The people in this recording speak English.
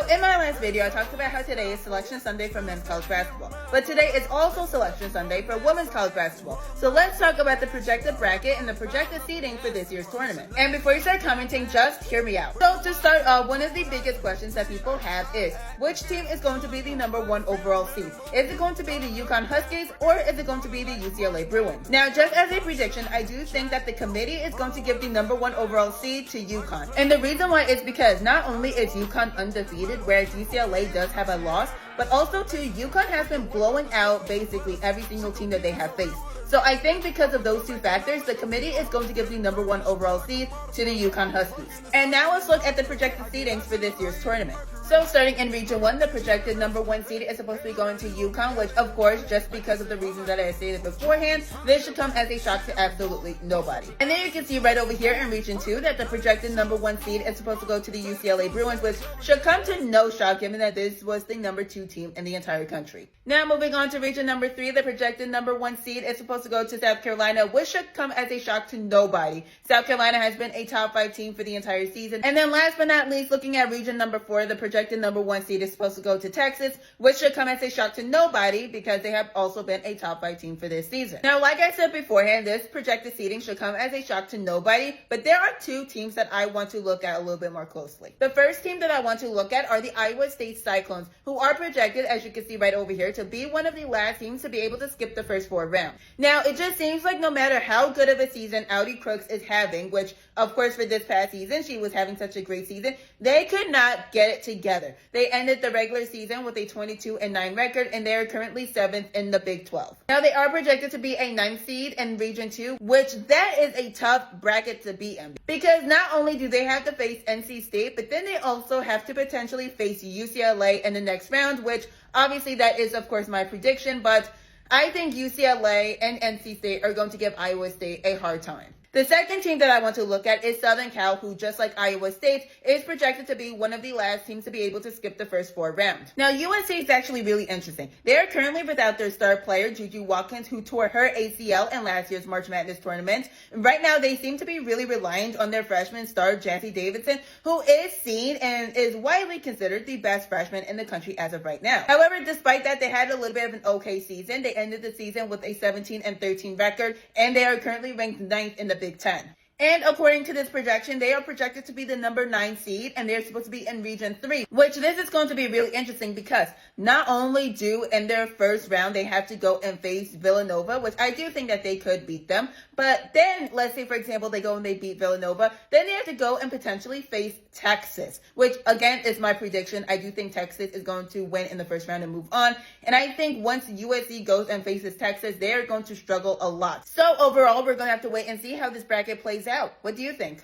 in my last video, I talked about how today is Selection Sunday for men's college basketball, but today is also Selection Sunday for women's college basketball. So let's talk about the projected bracket and the projected seeding for this year's tournament. And before you start commenting, just hear me out. So to start off, one of the biggest questions that people have is, which team is going to be the #1 overall seed? Is it going to be the UConn Huskies or is it going to be the UCLA Bruins? Now, just as a prediction, I do think that the committee is going to give the #1 overall seed to UConn. And the reason why is because not only is UConn undefeated, whereas UCLA does have a loss, but also too, UConn has been blowing out basically every single team that they have faced. So I think because of those two factors, the committee is going to give the #1 overall seed to the UConn Huskies. And now let's look at the projected seedings for this year's tournament. So starting in Region 1, the projected #1 seed is supposed to be going to UConn, which of course, just because of the reasons that I stated beforehand, this should come as a shock to absolutely nobody. And then you can see right over here in Region 2 that the projected #1 seed is supposed to go to the UCLA Bruins, which should come to no shock given that this was the #2 team in the entire country. Now moving on to Region 3, the projected #1 seed is supposed to go to South Carolina, which should come as a shock to nobody. South Carolina has been a top 5 team for the entire season. And then last but not least, looking at Region 4, the projected #1 seed is supposed to go to Texas, which should come as a shock to nobody because they have also been a top 5 team for this season. Now, like I said beforehand, this projected seeding should come as a shock to nobody, but there are two teams that I want to look at a little bit more closely. The first team that I want to look at are the Iowa State Cyclones, who are projected, as you can see right over here, to be one of the last teams to be able to skip the first 4 rounds. Now, it just seems like no matter how good of a season Audi Crooks is having, which of course for this past season, she was having such a great season, they could not get it together. They ended the regular season with a 22-9 record, and they are currently 7th in the Big 12. Now, they are projected to be a 9th seed in Region 2, which that is a tough bracket to beat in, because not only do they have to face NC State, but then they also have to potentially face UCLA in the next round, which obviously that is, of course, my prediction, but I think UCLA and NC State are going to give Iowa State a hard time. The second team that I want to look at is Southern Cal, who, just like Iowa State, is projected to be one of the last teams to be able to skip the first 4 rounds. Now, UNC is actually really interesting. They are currently without their star player, Juju Watkins, who tore her ACL in last year's March Madness tournament. Right now, they seem to be really reliant on their freshman star, Jassy Davidson, who is seen and is widely considered the best freshman in the country as of right now. However, despite that, they had a little bit of an okay season. They ended the season with a 17-13 record, and they are currently ranked 9th in the Big 10. And according to this projection, they are projected to be the #9 seed, and they're supposed to be in Region 3, which this is going to be really interesting because not only do in their first round they have to go and face Villanova, which I do think that they could beat them, but then let's say, for example, they go and they beat Villanova, then they have to go and potentially face Texas, which again is my prediction. I do think Texas is going to win in the first round and move on, and I think once USC goes and faces Texas, they're going to struggle a lot. So overall, we're going to have to wait and see how this bracket plays out. What do you think?